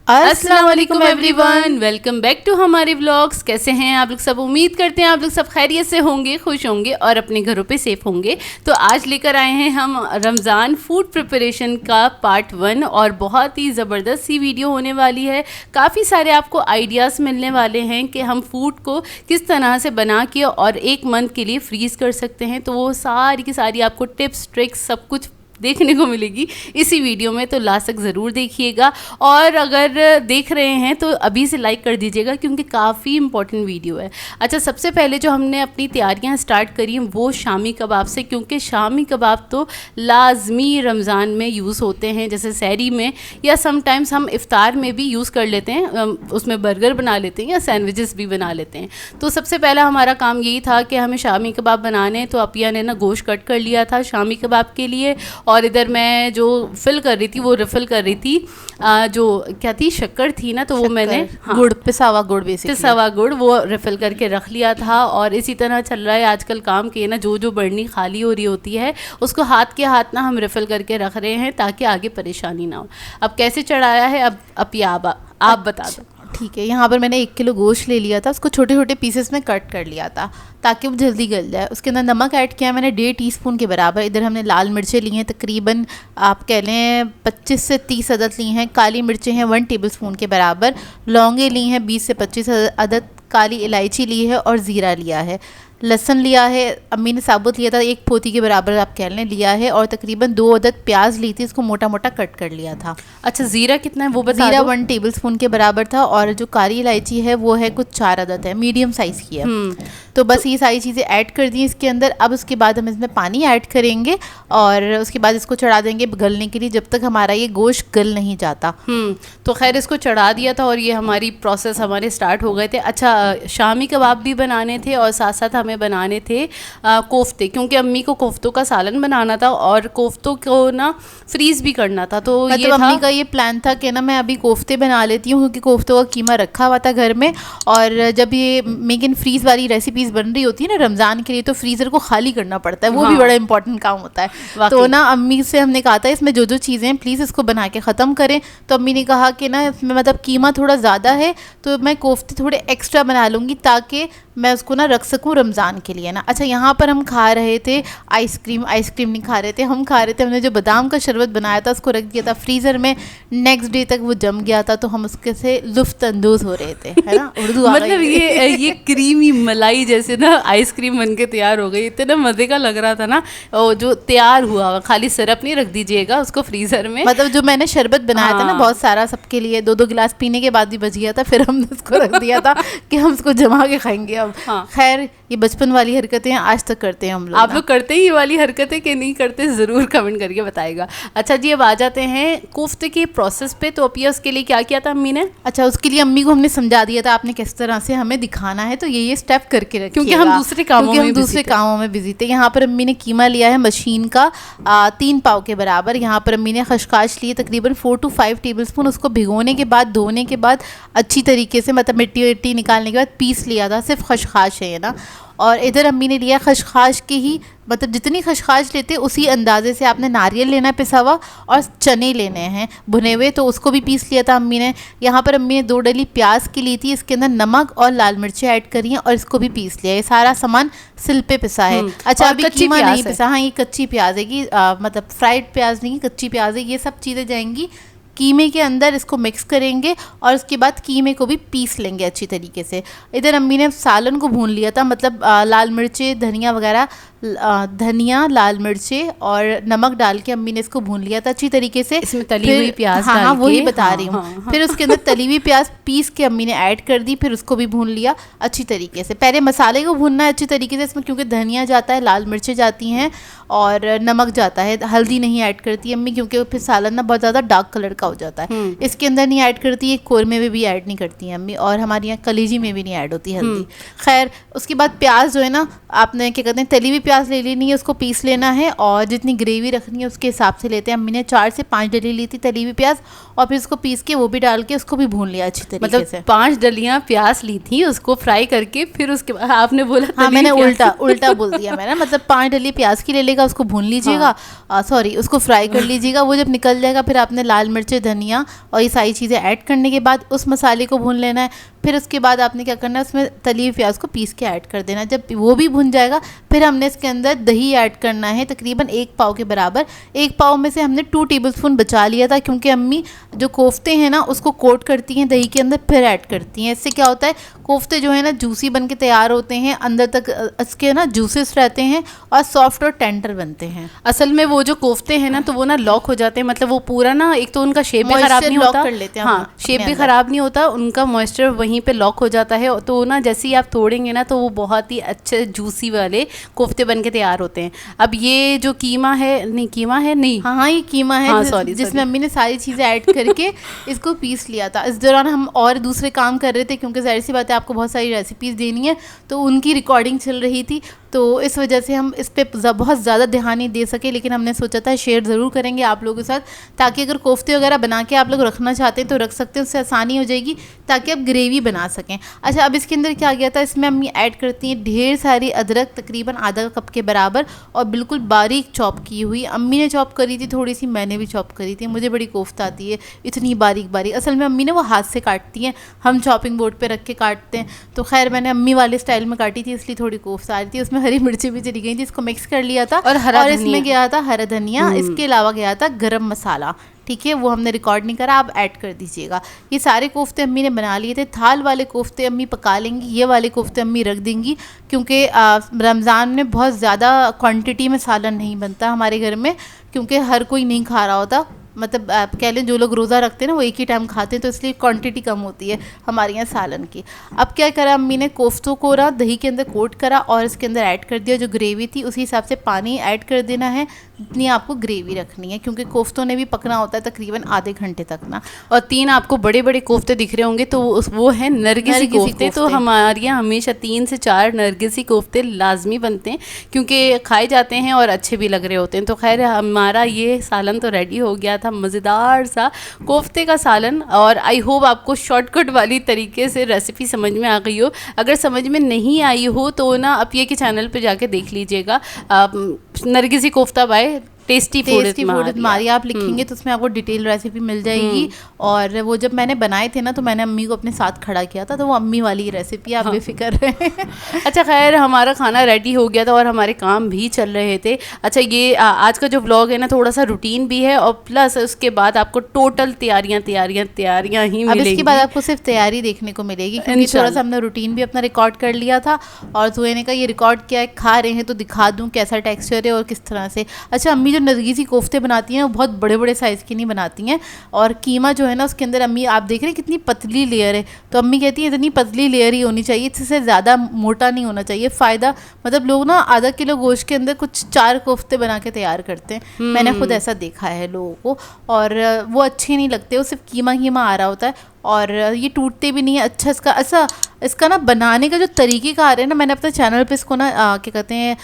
अस्सलाम वालेकुम everyone, welcome back to हमारे व्लॉग्स। कैसे हैं आप लोग सब? उम्मीद करते हैं आप लोग सब खैरियत से होंगे, खुश होंगे और अपने घरों पे सेफ होंगे। तो आज लेकर आए हैं हम रमज़ान फूड प्रिपरेशन का पार्ट 1 और बहुत ही ज़बरदस्त सी वीडियो होने वाली है। काफ़ी सारे आपको आइडियाज़ मिलने वाले हैं कि हम फूड को किस तरह से बना के और 1 मंथ के लिए फ्रीज़ कर सकते हैं। तो वो सारी की सारी आपको टिप्स ट्रिक्स सब कुछ देखने को मिलेगी इसी वीडियो में, तो लास्ट तक ज़रूर देखिएगा। और अगर देख रहे हैं तो अभी से लाइक कर दीजिएगा क्योंकि काफ़ी इंपॉर्टेंट वीडियो है। अच्छा, सबसे पहले जो हमने अपनी तैयारियां स्टार्ट करी वो शामी कबाब से, क्योंकि शामी कबाब तो लाजमी रमज़ान में यूज़ होते हैं, जैसे सहरी में या समटाइम्स हम इफ़्तार में भी यूज़ कर लेते हैं, उसमें बर्गर बना लेते हैं या सैंडविचेस भी बना लेते हैं। तो सबसे पहला हमारा काम यही था कि हमें शामी कबाब बनाने, तो अपिया ने ना गोश्त कट कर लिया था शामी कबाब के लिए। और इधर मैं जो फिल कर रही थी वो रिफ़िल कर रही थी, जो क्या थी, शक्कर थी ना, तो वो मैंने गुड़, पिसावा गुड़, बेसिकली पिसावा गुड़, वो रिफ़िल करके रख लिया था। और इसी तरह चल रहा है आजकल काम के ना, जो बर्नी खाली हो रही होती है उसको हाथ के हाथ ना हम रिफ़िल करके रख रहे हैं ताकि आगे परेशानी ना हो। अब कैसे चढ़ाया है अब आप बता दो। ठीक है, यहाँ पर मैंने 1 किलो गोश्त ले लिया था, उसको छोटे छोटे पीसेस में कट कर लिया था ताकि वो जल्दी गल जाए। उसके अंदर नमक ऐड किया मैंने 1.5 टीस्पून के बराबर। इधर हमने लाल मिर्चें ली हैं, तकरीबन आप कह लें 25 से 30 अदद ली हैं। काली मिर्चें हैं 1 टेबलस्पून के बराबर। लौंगे ली हैं 20 से 25 अदद। काली इलायची ली है और ज़ीरा लिया है। लहसुन लिया है, अम्मी ने साबुत लिया था 1 पोती के बराबर आप कह लें लिया है। और तकरीबन 2 अदद प्याज ली थी, इसको मोटा मोटा कट कर लिया था। अच्छा, ज़ीरा कितना है वो बता दो। ज़ीरा 1 टेबलस्पून के बराबर था। और जो काली इलायची है वो है कुछ 4 अदद है, मीडियम साइज़ की है। तो बस ये सारी चीज़ें ऐड कर दी इसके अंदर। अब उसके बाद हम इसमें पानी ऐड करेंगे और उसके बाद इसको चढ़ा देंगे गलने के लिए, जब तक हमारा ये गोश्त गल नहीं जाता। तो खैर इसको चढ़ा दिया था और ये हमारी प्रोसेस हमारे स्टार्ट हो गए थे। अच्छा, शामी कबाब भी बनाने थे और साथ साथ हमें बनाने थे कोफ्ते, क्योंकि अम्मी को कोफ्तों का सालन बनाना था और कोफ्तों को ना फ्रीज़ भी करना था। तो ये अम्मी का ये प्लान था कि ना मैं अभी कोफ्ते बना लेती हूँ, क्योंकि कोफ्तों का कीमा रखा हुआ था घर में। और जब ये मेकिन फ्रीज़ वाली रेसिपीज़ बन रही होती है ना रमज़ान के लिए, तो फ्रीज़र को खाली करना पड़ता है, वो भी बड़ा इंपॉर्टेंट काम होता है। तो ना अम्मी से हमने कहा था इसमें जो चीज़ें हैं प्लीज़ इसको बना के ख़त्म करें। तो अम्मी ने कहा कि ना इसमें मतलब कीमा थोड़ा ज़्यादा है तो मैं कोफ्ते थोड़े एक्स्ट्रा बना लूँगी ताकि मैं उसको ना रख सकूँ रमज़ान के लिए ना। अच्छा, यहाँ पर हम खा रहे थे आइसक्रीम नहीं खा रहे थे, हम खा रहे थे, हमने जो बादाम का शरबत बनाया था उसको रख दिया था फ्रीज़र में। नेक्स्ट डे तक वो जम गया था, तो हम उसके से लुफ्त अंदोज़ हो रहे थे, है ना। उर्दू मतलब ये क्रीमी मलाई जैसे ना आइसक्रीम बन के तैयार हो गई, इतना मज़े का लग रहा था ना। और जो तैयार हुआ, खाली सिरप नहीं रख दीजिएगा उसको फ्रीज़र में। मतलब जो मैंने शरबत बनाया था ना बहुत सारा, सबके लिए 2-2 गिलास पीने के बाद भी बच गया था, फिर हमने उसको रख दिया था कि हम उसको जमा के खाएंगे अब। खैर, ये बचपन वाली हरकतें आज तक करते हैं हम लोग। आप लोग करते ही ये वाली हरकतें कि नहीं करते, ज़रूर कमेंट करके बताएगा। अच्छा जी, अब आ जाते हैं कोफ्ते के प्रोसेस पे। तो अपिया उसके लिए क्या किया था अम्मी ने? अच्छा, उसके लिए अम्मी को हमने समझा दिया था आपने किस तरह से हमें दिखाना है, तो ये स्टेप करके रखिएगा, क्योंकि हम दूसरे कामों में बिजी थे। यहाँ पर अम्मी ने कीमा लिया है मशीन का 3 पाव के बराबर। यहाँ पर अम्मी ने खशखाश लिए तकरीबन 4 to 5 टेबलस्पून। उसको भिगोने के बाद, धोने के बाद अच्छी तरीके से, मतलब मिट्टी निकालने के बाद पीस लिया था। सिर्फ खशखाश है ना। और इधर अम्मी ने लिया खशखाश के ही, मतलब जितनी खशखाश लेते उसी अंदाजे से आपने नारियल लेना है पिसा हुआ, और चने लेने हैं भुने हुए, तो उसको भी पीस लिया था अम्मी ने। यहाँ पर अम्मी ने 2 डली प्याज की ली थी, इसके अंदर नमक और लाल मिर्चें ऐड करी हैं और इसको भी पीस लिया। ये सारा सामान सिल पे पिसा है। अच्छा, अभी कीमा नहीं पिसा। हाँ, ये कच्ची प्याज है कि मतलब फ्राइड प्याज नहीं, कच्ची प्याज है। ये सब चीज़ें जाएंगी कीमे के अंदर, इसको मिक्स करेंगे और उसके बाद कीमे को भी पीस लेंगे अच्छी तरीके से। इधर अम्मी ने सालन को भून लिया था, मतलब लाल मिर्चें, धनिया वगैरह, धनिया, लाल मिर्चें और नमक डाल के अम्मी ने इसको भून लिया था अच्छी तरीके से। इसमें तली हुई प्याज डाल के, वही बता रही हूँ। फिर उसके अंदर तली हुई प्याज पीस के अम्मी ने ऐड कर दी, फिर उसको भी भून लिया अच्छी तरीके से। पहले मसाले को भूनना है अच्छी तरीके से इसमें, क्योंकि धनिया जाता है, लाल मिर्चें जाती हैं और नमक जाता है। हल्दी नहीं ऐड करती अम्मी, क्योंकि फिर सालन ना बहुत ज़्यादा डार्क कलर का हो जाता है। इसके अंदर नहीं ऐड करती है, कोरमे में भी ऐड नहीं करती हैं अम्मी, और हमारे यहाँ कलेजी में भी नहीं ऐड होती हल्दी। खैर, उसके बाद प्याज जो है ना, आपने क्या कहते हैं, तली हुई प्याज ले लेनी है, उसको पीस लेना है और जितनी ग्रेवी रखनी है उसके हिसाब से लेते हैं। अम्मी ने 4 से 5 डली ली थी तली हुई प्याज और फिर उसको पीस के वो भी डाल के उसको भी भून लिया अच्छी तरीके मतलब से। 5 डलियां प्याज ली थी, उसको फ्राई करके फिर उसके बाद आपने बोला हाँ मैंने उल्टा बोल दिया मैंने, मतलब 5 डली प्याज की ले लेगा, उसको भून लीजिएगा, सॉरी उसको फ्राई कर लीजिएगा। वो जब निकल जाएगा फिर आपने लाल मिर्च, धनिया और ये सारी चीज़ें ऐड करने के बाद उस मसाले को भून लेना है। फिर उसके बाद आपने क्या करना है, उसमें तली हुई प्याज को पीस के ऐड कर देना। जब वो भी भुन जाएगा फिर हमने इसके अंदर दही ऐड करना है, तकरीबन 1 पाव के बराबर। 1 पाव में से हमने 2 टेबलस्पून बचा लिया था, क्योंकि अम्मी जो कोफ्ते हैं ना उसको कोट करती हैं दही के अंदर फिर ऐड करती हैं। इससे क्या होता है, कोफ्ते जो है ना जूसी बन के तैयार होते हैं, अंदर तक इसके ना जूसेस रहते हैं और सॉफ्ट और टेंडर बनते हैं। असल में वो जो कोफ्ते हैं ना तो वो ना लॉक हो जाते हैं, मतलब वो पूरा ना, एक तो उनका शेप भी खराब नहीं होता, कर लेते हैं हाँ शेप भी खराब नहीं होता, उनका मॉइस्चर वहीं पे लॉक हो जाता है। तो ना जैसे ही आप तोड़ेंगे ना तो वो बहुत ही अच्छे जूसी वाले कोफ्ते बन के तैयार होते हैं। अब ये जो कीमा है, नहीं कीमा है नहीं, हाँ ये कीमा है, हाँ, सॉरी जिसमें अम्मी ने सारी चीज़ें ऐड करके इसको पीस लिया था। इस दौरान हम और दूसरे काम कर रहे थे, क्योंकि जाहिर सी बात है आपको बहुत सारी रेसिपीज़ देनी है, तो उनकी रिकॉर्डिंग चल रही थी, तो इस वजह से हम इस पर बहुत ज़्यादा ध्यान नहीं दे सके। लेकिन हमने सोचा था शेयर ज़रूर करेंगे आप लोगों के साथ, ताकि अगर कोफ्ते वगैरह बना के आप लोग रखना चाहते हैं तो रख सकते हैं, उससे आसानी हो जाएगी ताकि आप ग्रेवी बना सकें। अच्छा, अब इसके अंदर क्या गया था, इसमें अम्मी ऐड करती हैं ढेर सारी अदरक, तकरीबन आधा कप के बराबर, और बिल्कुल बारीक चॉप की हुई। अम्मी ने चॉप करी थी थोड़ी सी, मैंने भी चॉप करी थी, मुझे बड़ी कोफ्त आती है इतनी बारीक बारीक। असल में अम्मी ने वो हाथ से काटती हैं, हम चॉपिंग बोर्ड पर रख के काटते हैं, तो खैर मैंने अम्मी वाले स्टाइल में काटी थी, इसलिए थोड़ी कोफ्त आ रही थी। उसमें हरी मिर्ची भी चली गई थी, इसको मिक्स कर लिया था, और इसमें गया था हरा धनिया, इसके अलावा गया था गरम मसाला। ठीक है, वो हमने रिकॉर्ड नहीं करा, आप ऐड कर दीजिएगा। ये सारे कोफ्ते अम्मी ने बना लिए थे। थाल वाले कोफ्ते अम्मी पका लेंगी, ये वाले कोफ्ते अम्मी रख देंगी, क्योंकि रमज़ान में बहुत ज़्यादा क्वांटिटी में सालन नहीं बनता हमारे घर में, क्योंकि हर कोई नहीं खा रहा होता, मतलब आप कह लें जो लोग रोज़ा रखते हैं ना वो एक ही टाइम खाते हैं, तो इसलिए क्वांटिटी कम होती है हमारे यहाँ सालन की। अब क्या करा अम्मी ने, कोफ्तों को ना दही के अंदर कोट करा और इसके अंदर ऐड कर दिया जो ग्रेवी थी, उसी हिसाब से पानी ऐड कर देना है जितनी आपको ग्रेवी रखनी है, क्योंकि कोफ्तों ने भी पकना होता है तकरीबन आधे घंटे तक ना। और 3 आपको बड़े बड़े कोफ्ते दिख रहे होंगे, तो वो है नरगिसी कोफ्ते। तो हमारे यहाँ हमेशा 3 से 4 नरगिसी कोफ्ते लाजमी बनते हैं, क्योंकि खाए जाते हैं और अच्छे भी लग रहे होते हैं। तो खैर हमारा ये सालन तो रेडी हो गया था, मज़ेदार सा कोफ्ते का सालन। और आई होप आपको शॉर्टकट वाली तरीके से रेसिपी समझ में आ गई हो। अगर समझ में नहीं आई हो तो ना आप ये के चैनल पे जाके देख लीजिएगा, nargisi kofta by tasty food Maria आप लिखेंगे तो उसमें आपको डिटेल रेसिपी मिल जाएगी। और वो जब मैंने बनाए थे ना तो मैंने अम्मी को अपने साथ खड़ा किया था, तो वो अम्मी वाली रेसिपी आप बेफिक्र रहे। अच्छा खैर हमारा खाना रेडी हो गया था और हमारे काम भी चल रहे थे। अच्छा ये आज का जो व्लॉग है ना थोड़ा सा रूटीन भी है, और प्लस उसके बाद आपको टोटल तैयारियां ही मिलेंगी। इसके बाद आपको सिर्फ तैयारी देखने को मिलेगी, क्योंकि थोड़ा सा हमने रूटीन भी अपना रिकॉर्ड कर लिया था, और सुहेब ने कहा ये रिकॉर्ड किया है, खा रहे हैं तो दिखा दूँ कैसा टेक्सचर है और किस तरह से। अच्छा, अम्मी जो नरगिसी कोफ्ते बनाती हैं वो बहुत बड़े बड़े साइज़ की नहीं बनाती हैं, और कीमा जो है ना उसके अंदर अम्मी आप देख रहे हैं कितनी पतली लेयर है, तो अम्मी कहती है इतनी पतली लेयर ही होनी चाहिए, इससे ज़्यादा मोटा नहीं होना चाहिए। फ़ायदा मतलब लोग ना आधा किलो गोश्त के अंदर कुछ 4 कोफ्ते बना के तैयार करते हैं, मैंने खुद ऐसा देखा है लोगों को, और वो अच्छे नहीं लगते, वो सिर्फ कीमा कीमा आ रहा होता है, और ये टूटते भी नहीं है। अच्छा इसका ना बनाने का जो तरीके का आ रहा है ना, मैंने अपने चैनल पे इसको ना क्या कहते हैं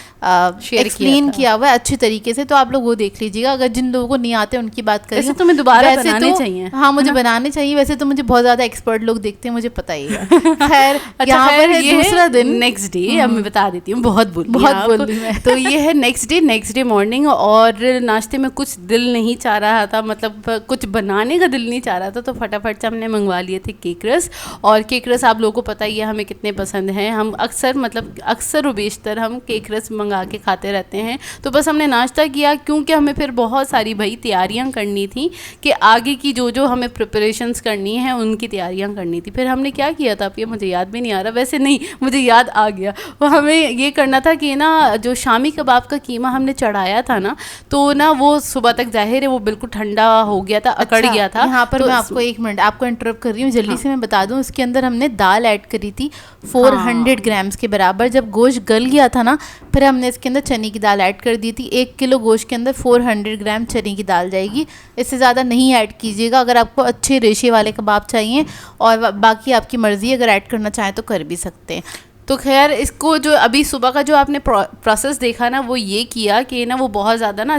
एक्सप्लेन किया हुआ है अच्छे तरीके से, तो आप लोग वो देख लीजिएगा। अगर जिन लोगों को नहीं आते उनकी बात करें, वैसे तुम्हें दोबारा बनाने चाहिए। हाँ मुझे बनाने चाहिए, वैसे तो मुझे बहुत ज़्यादा एक्सपर्ट लोग देखते हैं, मुझे पता ही है। खैर यहाँ पर ये दूसरा दिन, नेक्स्ट डे, अब मैं बता देती हूँ, बहुत बोल तो ये है नेक्स्ट डे मॉर्निंग, और नाश्ते में कुछ दिल नहीं चाह रहा था, मतलब कुछ बनाने का दिल नहीं चाह रहा था, तो फटाफट से हमने मंगवा लिए थे केक रस। और केक रस आप लोगों को पता ही है हमें कितने पसंद हैं, हम अक्सर और बेशतर हम केक रस मंगा के खाते रहते हैं। तो बस हमने नाश्ता किया, क्योंकि हमें फिर बहुत सारी भाई तैयारियां करनी थी कि आगे की जो हमें प्रिपरेशंस करनी है उनकी तैयारियां करनी थी। फिर हमने क्या किया था, अब ये मुझे याद भी नहीं आ रहा, वैसे नहीं मुझे याद आ गया, वो हमें ये करना था कि ना जो शामी कबाब का कीमा हमने चढ़ाया था ना, तो ना वो सुबह तक जाहिर है वो बिल्कुल ठंडा हो गया था, अकड़ गया था। यहाँ पर मैं आपको 1 मिनट आपको इंटरप्ट कर रही हूँ, जल्दी से मैं बता दूँ। उसके अंदर हमने दाल ऐड करी थी 400 ग्राम्स के बराबर। जब गोश्त गल गया था ना, फिर हमने इसके अंदर चने की दाल ऐड कर दी थी। 1 किलो गोश्त के अंदर 400 ग्राम चने की दाल जाएगी, इससे ज़्यादा नहीं ऐड कीजिएगा। अगर आपको अच्छे रेशे वाले कबाब चाहिए, और बाकी आपकी मर्ज़ी, अगर ऐड करना चाहें तो कर भी सकते हैं। तो खैर इसको जो अभी सुबह का जो आपने प्रोसेस देखा ना, वो ये किया कि ना वो बहुत ज़्यादा ना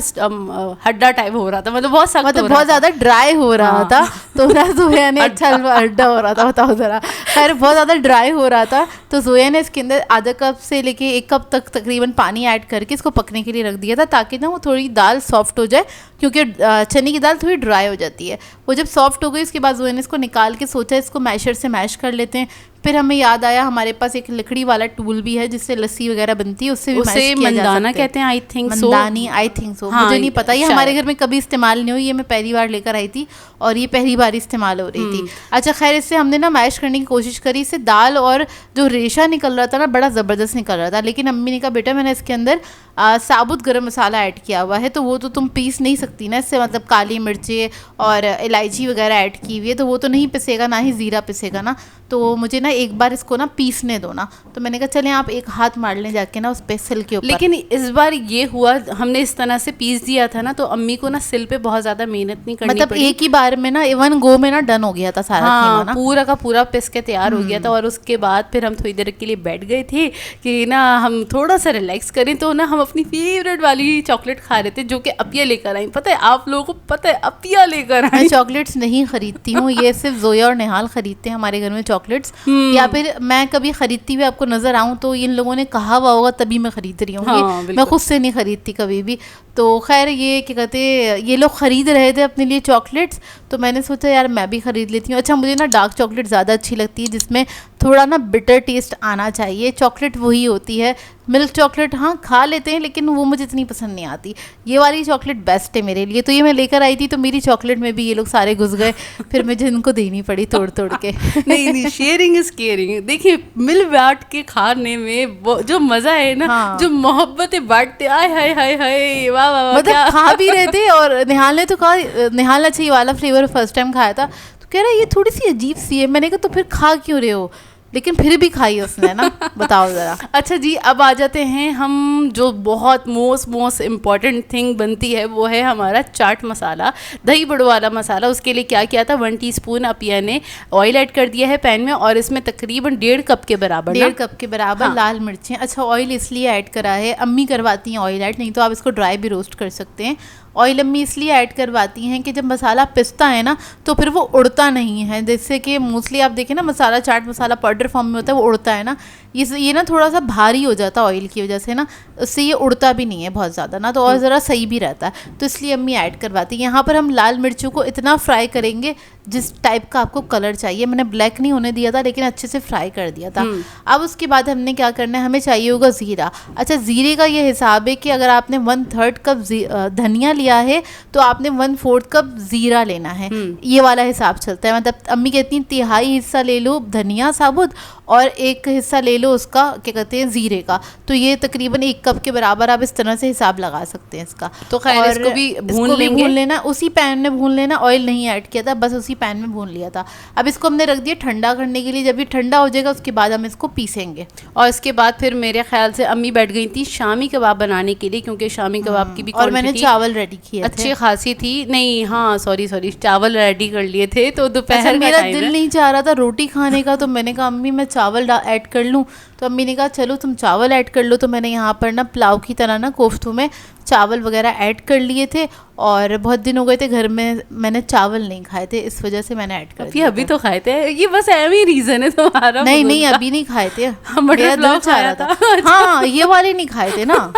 हड्डा टाइप हो रहा था, मतलब बहुत सख्त, मतलब बहुत ज़्यादा ड्राई हो रहा था। तो ना जोया ने अच्छा हड्डा हो रहा था, बताओ ज़रा। खैर बहुत ज़्यादा ड्राई हो रहा था, तो जोया ने इसके अंदर आधा कप से लेके 1 कप तक तकरीबन पानी ऐड करके इसको पकने के लिए रख दिया था, ताकि ना वो थोड़ी दाल सॉफ्ट हो जाए, क्योंकि चने की दाल थोड़ी ड्राई हो जाती है। वो जब सॉफ्ट हो गई उसके बाद जोया ने इसको निकाल के सोचा इसको मैशर से मैश कर लेते हैं। फिर हमें याद आया हमारे पास एक लकड़ी वाला टूल भी है जिससे लस्सी वगैरह बनती है, उससे भी मैश किया जा सकता है। मंदाना कहते हैं, I think so, Mandani, I think so, मुझे नहीं पता, ये हमारे घर में कभी इस्तेमाल नहीं हुई, ये मैं पहली बार लेकर आई थी और ये पहली बार इस्तेमाल हो रही थी। अच्छा खैर, इससे हमने ना मैश करने की कोशिश करी, इससे दाल और जो रेशा निकल रहा था ना बड़ा ज़बरदस्त निकल रहा था। लेकिन अम्मी ने कहा बेटा मैंने इसके अंदर साबुत गरम मसाला ऐड किया हुआ है, तो वो तो तुम पीस नहीं सकती ना इससे, मतलब काली मिर्चें और इलायची वगैरह ऐड की हुई है, तो वो तो नहीं पिसेगा, ना ही ज़ीरा पिसेगा ना, तो मुझे ना एक बार इसको ना पीसने दो ना। तो मैंने कहा चलें आप एक हाथ मार लें जाके ना उस पे सिल के ऊपर। लेकिन इस बार ये हुआ, हमने इस तरह से पीस दिया था ना, तो अम्मी को ना सिल पे बहुत ज़्यादा मेहनत नहीं करनी मतलब पड़ी। एक ही बार में ना वन गो में ना डन हो गया था सारा कीमा ना, पूरा का पूरा पिस के तैयार हो गया था। और उसके बाद फिर हम थोड़ी देर के लिए बैठ गए थे कि ना हम थोड़ा सा रिलैक्स करें, तो ना हम अपनी फेवरेट वाली चॉकलेट खा रहे थे, जो कि अपिया लेकर आई। पता है आप लोगों को, पता है अपिया लेकर आई। मैं चॉकलेट्स नहीं खरीदती हूँ, ये सिर्फ जोया और निहाल खरीदते हैं हमारे घर में चॉकलेट्स, या फिर मैं कभी खरीदती हुई आपको नजर आऊँ तो इन लोगों ने कहा हुआ होगा तभी मैं खरीद रही हूँ, मैं खुद से नहीं खरीदती कभी भी। तो खैर ये क्या कहते हैं, ये लोग ख़रीद रहे थे अपने लिए चॉकलेट्स, तो मैंने सोचा यार मैं भी ख़रीद लेती हूँ। अच्छा मुझे ना डार्क चॉकलेट ज़्यादा अच्छी लगती है, जिसमें थोड़ा ना बिटर टेस्ट आना चाहिए। चॉकलेट वही होती है, मिल्क चॉकलेट हाँ खा लेते हैं, लेकिन वो मुझे इतनी पसंद नहीं आती। ये वाली चॉकलेट बेस्ट है मेरे लिए, तो ये मैं लेकर आई थी, तो मेरी चॉकलेट में भी ये लोग सारे घुस गए, फिर मुझे इनको देनी पड़ी तोड़ तोड़ के। नहीं, शेयरिंग इज केयरिंग। देखिए मिल बांट के खाने में जो मज़ा है ना, हाँ। जो मोहब्बतें बांटते, आय हाय हाय हाय, वाह वाह, मतलब खा भी रहे थे। और निहाल ने तो कहा, निहाल अच्छा ये वाला फ्लेवर फर्स्ट टाइम खाया था, तो कह रहा है ये थोड़ी सी अजीब सी है। मैंने कहा तो फिर खा क्यों रहे हो, लेकिन फिर भी खाई उसने ना, बताओ ज़रा। अच्छा जी, अब आ जाते हैं हम, जो बहुत मोस्ट इम्पॉर्टेंट थिंग बनती है वो है हमारा चाट मसाला, दही बड़ो वाला मसाला। उसके लिए क्या किया था, 1 टीस्पून अपिया ने ऑयल ऐड कर दिया है पैन में, और इसमें तकरीबन 1.5 कप के बराबर, 1.5 कप के बराबर हाँ। लाल मिर्चें। अच्छा ऑयल इसलिए ऐड करा है, अम्मी करवाती हैं ऑयल ऐड, नहीं तो आप इसको ड्राई भी रोस्ट कर सकते हैं। ऑयल अम्मी इसलिए ऐड करवाती हैं कि जब मसाला पिसता है ना तो फिर वो उड़ता नहीं है, जैसे कि मोस्टली आप देखें ना मसाला, चाट मसाला पाउडर फॉर्म में होता है, वो उड़ता है ना, ये ना थोड़ा सा भारी हो जाता है ऑयल की वजह से ना, उससे ये उड़ता भी नहीं है बहुत ज़्यादा ना, तो और ज़रा सही भी रहता है, तो इसलिए अम्मी ऐड करवाती हैं। यहाँ पर हम लाल मिर्चों को इतना फ्राई करेंगे जिस टाइप का आपको कलर चाहिए, मैंने ब्लैक नहीं होने दिया था, लेकिन अच्छे से फ्राई कर दिया था। अब उसके बाद हमने क्या करना है, हमें चाहिए होगा ज़ीरा। अच्छा ज़ीरे का ये हिसाब है कि अगर आपने 1/3 कप धनिया लिया है तो आपने 1/4 कप ज़ीरा लेना है, ये वाला हिसाब चलता है। मतलब अम्मी कहती हैं 1/3 हिस्सा ले लो धनिया साबुत और 1 हिस्सा ले लो उसका क्या कहते हैं ज़ीरे का, तो ये तकरीबन 1 कप के बराबर आप इस तरह से हिसाब लगा सकते हैं इसका। तो खैर इसको भी भून लेना, उसी पैन में भून लेना, ऑयल नहीं ऐड किया था, बस उसी पैन में भून लिया था। अब इसको हमने रख दिया ठंडा करने के लिए, जब ये ठंडा हो जाएगा उसके बाद हम इसको पीसेंगे। और इसके बाद फिर मेरे ख्याल से अम्मी बैठ गई थी शामी कबाब बनाने के लिए, क्योंकि शामी कबाब की भी और मैंने चावल रेडी किए अच्छी खासी थी, नहीं हाँ सॉरी चावल रेडी कर लिए थे, तो दोपहर का मेरा दिल नहीं चाह रहा था रोटी खाने का, तो मैंने कहा अम्मी मैं चावल ऐड कर लूँ, तो अम्मी ने कहा चलो तुम चावल ऐड कर लो। तो मैंने यहाँ पर ना पुलाव की तरह ना कोफ्तों में चावल वगैरह ऐड कर लिए थे, और बहुत दिन हो गए थे घर में मैंने चावल नहीं खाए थे, इस वजह से मैंने ऐड कर दिया। अभी तो खाए थे, ये बस ऐसे रीजन है तुम्हारा? नहीं अभी नहीं खाए थे, मेरा दिल चाह रहा था। हाँ ये वाले नहीं खाए थे ना।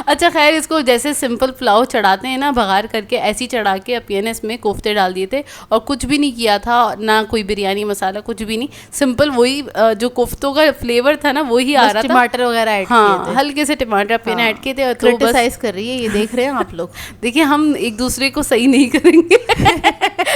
अच्छा खैर इसको जैसे सिंपल पुलाव चढ़ाते हैं ना बघार करके, ऐसे ही चढ़ा के अपिया ने इसमें कोफ्ते डाल दिए थे, और कुछ भी नहीं किया था, ना कोई बिरयानी मसाला, कुछ भी नहीं, सिंपल वही जो कोफ्तों का फ्लेवर था ना वही आ रहा था, टमाटर वगैरह ऐड हाँ किए थे, हल्के से टमाटर अपिया ने ऐड किए थे। तो क्रिटिसाइज कर रही है, ये देख रहे हैं आप लोग। देखिए हम एक दूसरे को सही नहीं करेंगे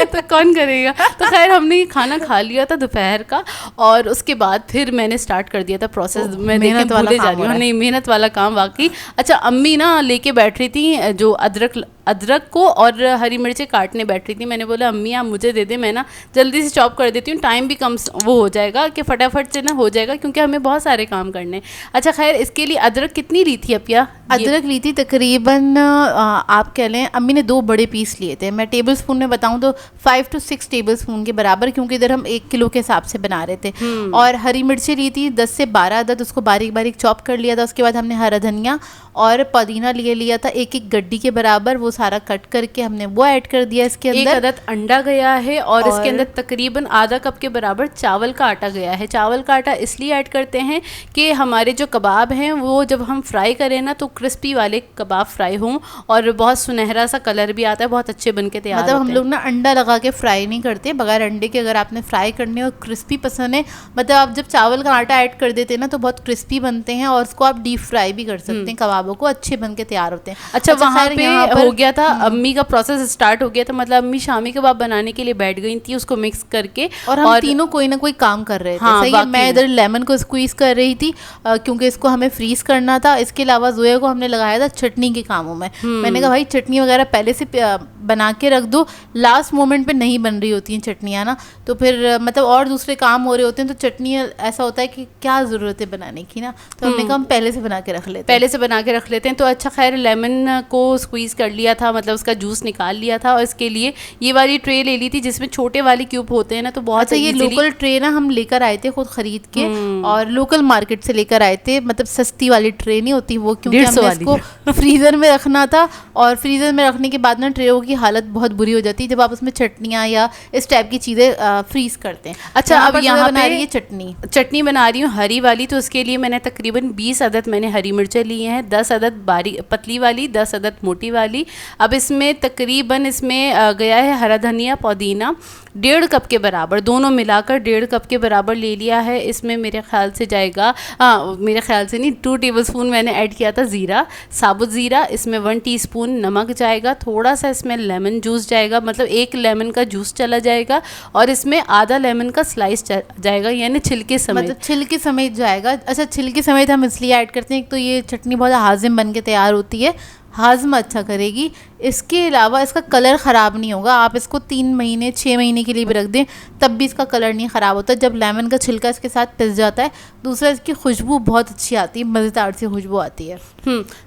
तो कौन करेगा। तो खैर हमने ये खाना खा लिया था दोपहर का, और उसके बाद फिर मैंने स्टार्ट कर दिया था प्रोसेस। मैं भूले जा रही हूँ, नहीं मेहनत वाला काम वाकई। अच्छा अम्मी ना लेके बैठ रही थी जो अदरक अदरक को और हरी मिर्चें काटने बैठ रही थी। मैंने बोला अम्मी आप मुझे दे दे, मैं ना जल्दी से चॉप कर देती हूँ, टाइम भी कम वो हो जाएगा कि फटाफट से ना हो जाएगा, क्योंकि हमें बहुत सारे काम करने हैं। अच्छा खैर, इसके लिए अदरक कितनी ली थी अपिया? अदरक ली थी तकरीबन आप कह लें, अम्मी ने 2 बड़े पीस लिए थे। मैं टेबल स्पून में बताऊं तो 5 to 6 टेबल स्पून के बराबर, क्योंकि इधर हम 1 किलो के हिसाब से बना रहे थे। और हरी मिर्ची ली थी 10 से 12 अदद, उसको बारीक बारीक चॉप कर लिया था। उसके बाद हमने हरा धनिया और पुदीना लिया था 1-1 गड्डी के बराबर, वो सारा कट करके हमने वो ऐड कर दिया इसके अंदर। 1 अदद अंडा गया है और इसके अंदर तकरीबन आधा कप के बराबर चावल का आटा गया है। चावल का आटा इसलिए ऐड करते हैं कि हमारे जो कबाब हैं वो जब हम फ्राई करें ना तो क्रिस्पी वाले कबाब फ्राई हों और बहुत सुनहरा सा कलर भी आता है, बहुत अच्छे बन के तैयार मतलब होते हम लोग ना अंडा लगा के फ्राई नहीं करते, बगैर अंडे के अगर आपने फ्राई करने और क्रिस्पी पसंद है, मतलब आप जब चावल का आटा ऐड कर देते हैं ना तो बहुत क्रिस्पी बनते हैं और उसको आप डीप फ्राई भी कर सकते हैं, कबाबों को अच्छे बन के तैयार होते हैं। अच्छा वहाँ पे हो गया था, अम्मी का प्रोसेस स्टार्ट हो गया था, मतलब अम्मी शामी कबाब बनाने के लिए बैठ गई थी उसको मिक्स करके, और हम तीनों कोई ना कोई काम कर रहे थे। हाँ, सही है, मैं इधर लेमन को स्क्वीज कर रही थी क्योंकि इसको हमें फ्रीज करना था। इसके अलावा जोया को हमने लगाया था चटनी के कामों में। मैंने कहा भाई चटनी वगैरह पहले से बना के रख दो, लास्ट मोमेंट पे नहीं बन रही होती हैं चटनियाँ ना, तो फिर मतलब और दूसरे काम हो रहे होते हैं तो चटनी ऐसा होता है कि क्या ज़रूरत है बनाने की ना, तो हमने कहा हम पहले से बना के रख लेते हैं। तो अच्छा खैर लेमन को स्क्वीज़ कर लिया था, मतलब उसका जूस निकाल लिया था, और इसके लिए ये वाली ट्रे ले ली थी जिसमें छोटे वाले क्यूब होते हैं ना, तो बहुत अच्छा ये लोकल ट्रे ना हम लेकर आए थे खुद खरीद के, और लोकल मार्केट से लेकर आए थे, मतलब सस्ती वाली ट्रे नहीं होती वो, क्योंकि हमने इसको फ्रीज़र में रखना था और फ्रीज़र में रखने के बाद ना ट्रेओं की हालत बहुत बुरी हो जाती है जब आप उसमें चटनियाँ या इस टाइप की चीज़ें फ्रीज़ करते हैं। अच्छा अब यहाँ बना रही है चटनी बना रही हूँ हरी वाली, तो उसके लिए मैंने तकरीबन 20 अदद मैंने हरी मिर्चें ली हैं, 10 अदद बारीक पतली वाली, 10 अदद मोटी वाली। अब इसमें तकरीबन गया है हरा धनिया पुदीना 1.5 कप के बराबर, दोनों मिलाकर 1.5 कप के बराबर ले लिया है। इसमें मेरे ख्याल से जाएगा, मेरे ख्याल से नहीं, 2 टेबलस्पून मैंने ऐड किया था ज़ीरा, साबुत ज़ीरा। इसमें 1 टीस्पून नमक जाएगा, थोड़ा सा इसमें लेमन जूस जाएगा, मतलब 1 लेमन का जूस चला जाएगा, और इसमें आधा लेमन का स्लाइस जाएगा, यानी छिलके समेत, मतलब छिलके समेत जाएगा। अच्छा छिलके समेत हम इसलिए ऐड करते हैं, एक तो ये चटनी बहुत हाजिम बन के तैयार होती है, हाजमा अच्छा करेगी। इसके अलावा इसका कलर ख़राब नहीं होगा, आप इसको 3 महीने 6 महीने के लिए भी रख दें तब भी इसका कलर नहीं ख़राब होता, जब लेमन का छिलका इसके साथ पिस जाता है। दूसरा इसकी खुशबू बहुत अच्छी आती है, मज़ेदार सी खुशबू आती है।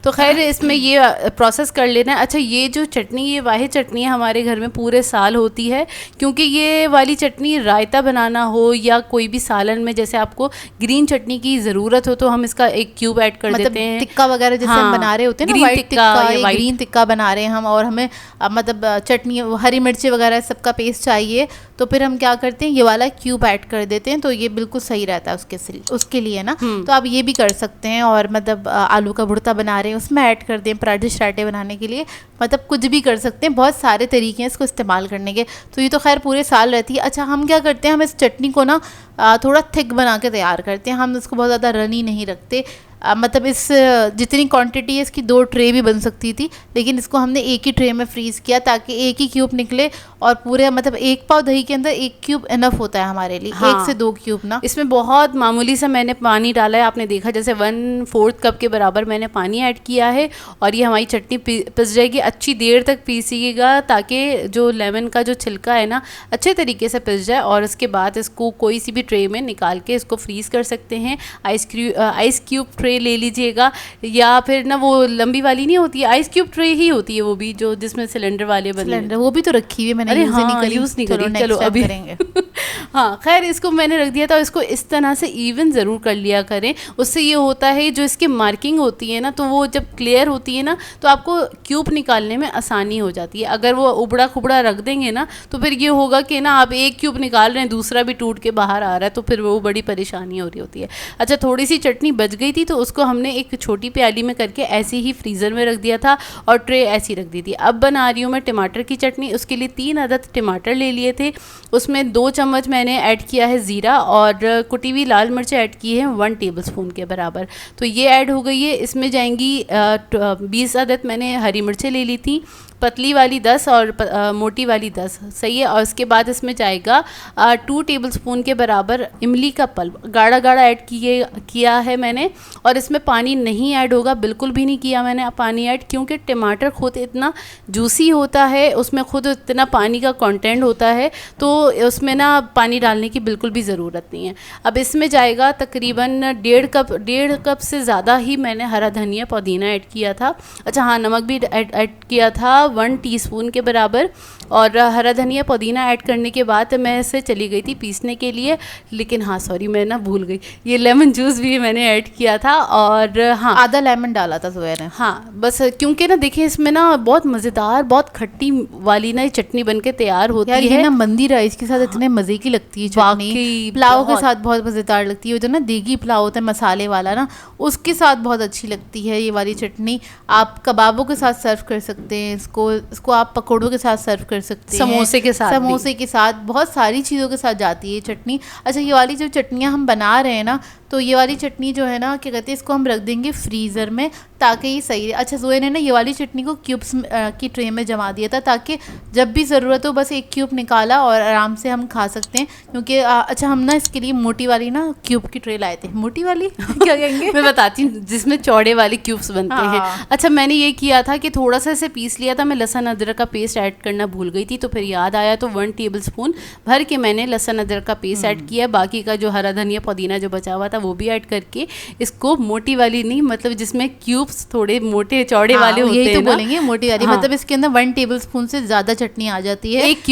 तो खैर इसमें ये प्रोसेस कर लेना है। अच्छा ये जो चटनी, ये वाही चटनी है हमारे घर में पूरे साल होती है, क्योंकि ये वाली चटनी रायता बनाना हो या कोई भी सालन में, जैसे आपको ग्रीन चटनी की ज़रूरत हो तो हम इसका 1 क्यूब ऐड कर देते हैं। टिक्का वगैरह जैसे हम बना रहे होते हैं ना, वाइट टिक्का या ग्रीन टिक्का बना रहे हैं हम, और हमें मतलब चटनी हरी मिर्ची वगैरह सबका पेस्ट चाहिए, तो फिर हम क्या करते हैं ये वाला क्यूब ऐड कर देते हैं, तो ये बिल्कुल सही रहता है उसके लिए ना। तो आप ये भी कर सकते हैं, और मतलब आलू का भुर्ता बना रहे हैं उसमें ऐड कर दें, पराठे शराठे बनाने के लिए, मतलब कुछ भी कर सकते हैं, बहुत सारे तरीके हैं इसको इस्तेमाल करने के। तो ये तो खैर पूरे साल रहती है। अच्छा हम क्या करते हैं, हम इस चटनी को ना थोड़ा थिक बना के तैयार करते हैं, हम इसको बहुत ज़्यादा रनी नहीं रखते। मतलब इस जितनी क्वांटिटी है इसकी 2 ट्रे भी बन सकती थी, लेकिन इसको हमने एक ही ट्रे में फ्रीज़ किया ताकि एक ही क्यूब निकले, और पूरे मतलब 1 पाव दही के अंदर 1 क्यूब इनफ होता है हमारे लिए। हाँ, 1 से 2 क्यूब ना। इसमें बहुत मामूली सा मैंने पानी डाला है, आपने देखा जैसे 1/4 कप के बराबर मैंने पानी ऐड किया है, और ये हमारी चटनी पिस जाएगी। अच्छी देर तक पीसीएगा ताकि जो लेमन का जो छिलका है ना अच्छे तरीके से पिस जाए, और इसके बाद इसको कोई सी भी ट्रे में निकाल के इसको फ्रीज़ कर सकते हैं। आइस क्यूब ट्रे ले लीजिएगा, या फिर ना वो लंबी वाली नहीं होती है, आइस क्यूब ट्रे ही होती है वो भी, जो जिसमें सिलेंडर वाले बने, वो भी तो रखी हुई है मैंने, यूज़ नहीं करी। चलो अभी करेंगे। हाँ खैर इसको मैंने रख दिया था, इसको इस तरह से इवन ज़रूर कर लिया करें, उससे ये होता है जो इसकी मार्किंग होती है ना, तो वो जब क्लियर होती है ना तो आपको क्यूब निकालने में आसानी हो जाती है। अगर वो उबड़ा खुबड़ा रख देंगे ना तो फिर ये होगा कि ना आप 1 क्यूब निकाल रहे हैं, दूसरा भी टूट के बाहर आ रहा है, तो फिर वो बड़ी परेशानी हो रही होती है। अच्छा थोड़ी सी चटनी बच गई थी तो उसको हमने एक छोटी प्याली में करके ऐसे ही फ्रीज़र में रख दिया था, और ट्रे ऐसी रख दी थी। अब बना रही हूँ मैं टमाटर की चटनी। उसके लिए 3 अदद टमाटर ले लिए थे, उसमें 2 चम्मच मैंने ऐड किया है ज़ीरा, और कुटी हुई लाल मिर्च ऐड की है 1 टेबलस्पून के बराबर, तो ये ऐड हो गई है। इसमें जाएंगी 20 अदद मैंने हरी मिर्चें ले ली थी, पतली वाली 10 और मोटी वाली 10, सही है। और उसके बाद इसमें जाएगा 2 टेबलस्पून के बराबर इमली का पल्प, गाढ़ा गाढ़ा ऐड किया है मैंने। और इसमें पानी नहीं ऐड होगा, बिल्कुल भी नहीं किया मैंने पानी ऐड, क्योंकि टमाटर खुद इतना जूसी होता है, उसमें खुद इतना पानी का कंटेंट होता है, तो उसमें ना पानी डालने की बिल्कुल भी ज़रूरत नहीं है। अब इसमें जाएगा तकरीबन 1.5 कप से ज़्यादा ही मैंने हरा धनिया पुदीना ऐड किया था। अच्छा हाँ, नमक भी ऐड किया था 1 टीस्पून के बराबर। और हरा धनिया पुदीना ऐड करने के बाद मैं इसे चली गई थी पीसने के लिए, लेकिन हाँ सॉरी मैं ना भूल गई, ये लेमन जूस भी मैंने ऐड किया था। और हाँ, आधा लेमन डाला था जोया ने। हाँ बस, क्योंकि ना देखिए इसमें ना बहुत मज़ेदार, बहुत खट्टी वाली ना ये चटनी बन के तैयार होती है। ये ना मंदी राइस के साथ इतने मज़े की लगती है चटनी, पुलाव के साथ बहुत मज़ेदार लगती है। जो ना देगी पुलाव होता है मसाले वाला ना, उसके साथ बहुत अच्छी लगती है ये वाली चटनी। आप कबाबों के साथ सर्व कर सकते हैं इसको आप पकौड़ों के साथ सर्व कर सकते हैं, समोसे के साथ बहुत सारी चीज़ों के साथ जाती है ये चटनी। अच्छा, ये वाली जो चटनियाँ हम बना रहे हैं ना, तो ये वाली चटनी जो है ना, क्या कहते हैं, इसको हम रख देंगे फ्रीज़र में ताकि ये सही रहे। अच्छा, जोया ने ना ये वाली चटनी को क्यूब्स की ट्रे में जमा दिया था, ताकि जब भी ज़रूरत हो बस एक क्यूब निकाला और आराम से हम खा सकते हैं। क्योंकि अच्छा, हम ना इसके लिए मोटी वाली ना क्यूब की ट्रे लाए थे। मोटी वाली क्या कहेंगे मैं बताती हूँ, जिसमें चौड़े वाले क्यूब्स बनते हैं। अच्छा, मैंने ये किया था कि थोड़ा सा इसे पीस लिया था, मैं लहसुन अदरक का पेस्ट ऐड करना भूल गई थी, तो फिर याद आया तो 1 टेबलस्पून भर के मैंने लहसुन अदरक का पेस्ट ऐड किया। बाकी का जो हरा धनिया पुदीना जो बचा हुआ था वो भी ऐड करके इसको, मोटी वाली नहीं, मतलब जिसमें क्यूब्स थोड़े मोटे चौड़े वाले होते हैं, यही तो बोलेंगे मोटी वाली। मतलब इसके अंदर 1 टेबलस्पून से ज़्यादा चटनी आ जाती है एक